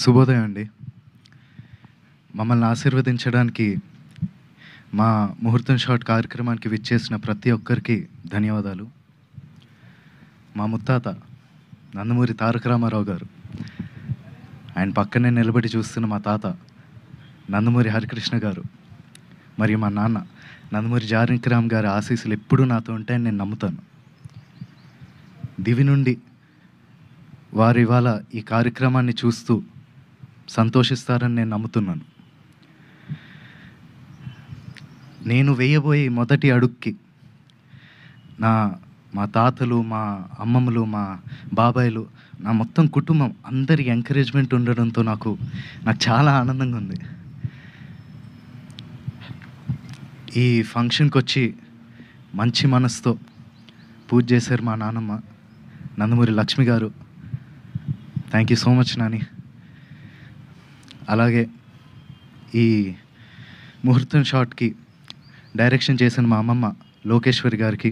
శుభోదయం అండి. మమ్మల్ని ఆశీర్వదించడానికి మా ముహూర్తం షాట్ కార్యక్రమానికి విచ్చేసిన ప్రతి ఒక్కరికి ధన్యవాదాలు. మా ముత్తాత నందమూరి తారక రామారావు గారు, ఆయన పక్కనే నిలబడి చూస్తున్న మా తాత నందమూరి హరికృష్ణ గారు, మరియు మా నాన్న నందమూరి జానకిరామ్ గారి ఆశీస్సులు ఎప్పుడూ నాతో ఉంటాయని నేను నమ్ముతాను. దివి నుండి వారు ఇవాళ ఈ కార్యక్రమాన్ని చూస్తూ సంతోషిస్తారని నేను నమ్ముతున్నాను. నేను వేయబోయే మొదటి అడుగుకి మా తాతలు, మా అమ్మమ్మలు, మా బాబాయిలు, నా మొత్తం కుటుంబం అందరి ఎంకరేజ్మెంట్ ఉండడంతో నాకు చాలా ఆనందంగా ఉంది. ఈ ఫంక్షన్కి వచ్చి మంచి మనసుతో పూజ చేశారు మా నాన్నమ్మ నందమూరి లక్ష్మి గారు. Thank you so much Nani. అలాగే ఈ ముహూర్తం షాట్కి డైరెక్షన్ చేసిన మా అమ్మమ్మ లోకేశ్వరి గారికి,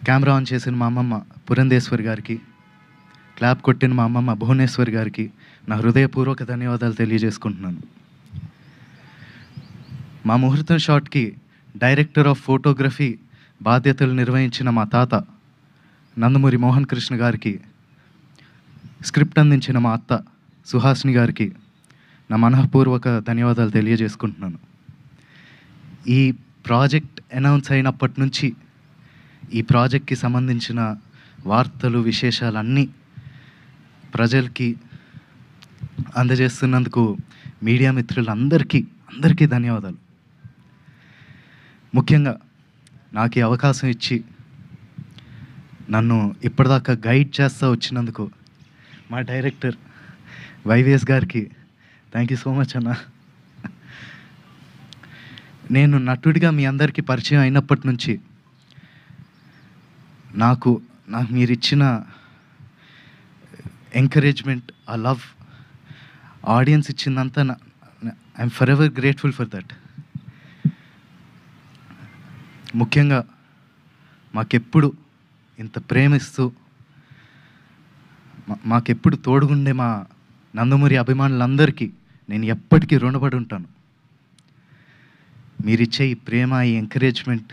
కెమెరా ఆన్ చేసిన మా అమ్మమ్మ పురంధేశ్వరి గారికి, క్లాప్ కొట్టిన మా అమ్మమ్మ భువనేశ్వరి గారికి నా హృదయపూర్వక ధన్యవాదాలు తెలియజేసుకుంటున్నాను. మా ముహూర్తం షాట్కి డైరెక్టర్ ఆఫ్ ఫోటోగ్రఫీ బాధ్యతలు నిర్వహించిన మా తాత నందమూరి మోహన్ కృష్ణ గారికి, స్క్రిప్ట్ అందించిన మా అత్త సుహాసిని గారికి నా మనఃపూర్వక ధన్యవాదాలు తెలియజేసుకుంటున్నాను. ఈ ప్రాజెక్ట్ అనౌన్స్ అయినప్పటి నుంచి ఈ ప్రాజెక్ట్కి సంబంధించిన వార్తలు, విశేషాలన్నీ ప్రజలకి అందజేస్తున్నందుకు మీడియా మిత్రులందరికీ ధన్యవాదాలు. ముఖ్యంగా నాకు ఈ అవకాశం ఇచ్చి నన్ను ఇప్పటిదాకా గైడ్ చేస్తూ వచ్చినందుకు మా డైరెక్టర్ వైవిఎస్ గారికి థ్యాంక్ యూ సో మచ్ అన్న. నేను నటుడిగా మీ అందరికీ పరిచయం అయినప్పటి నుంచి నాకు మీరు ఇచ్చిన ఎంకరేజ్మెంట్, ఆ లవ్, ఆడియన్స్ ఇచ్చిందంతా I'm forever grateful for that. ముఖ్యంగా మాకెప్పుడు ఇంత ప్రేమిస్తూ మాకెప్పుడు తోడుగుండే మా నందమూరి అభిమానులందరికీ నేను ఎప్పటికీ రుణపడి ఉంటాను. మీరిచ్చే ఈ ప్రేమ, ఈ ఎంకరేజ్మెంట్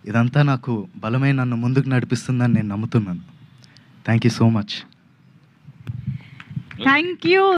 ఇదంతా నాకు బలమైన నన్ను ముందుకు నడిపిస్తుందని నేను నమ్ముతున్నాను. Thank you so much. Thank you.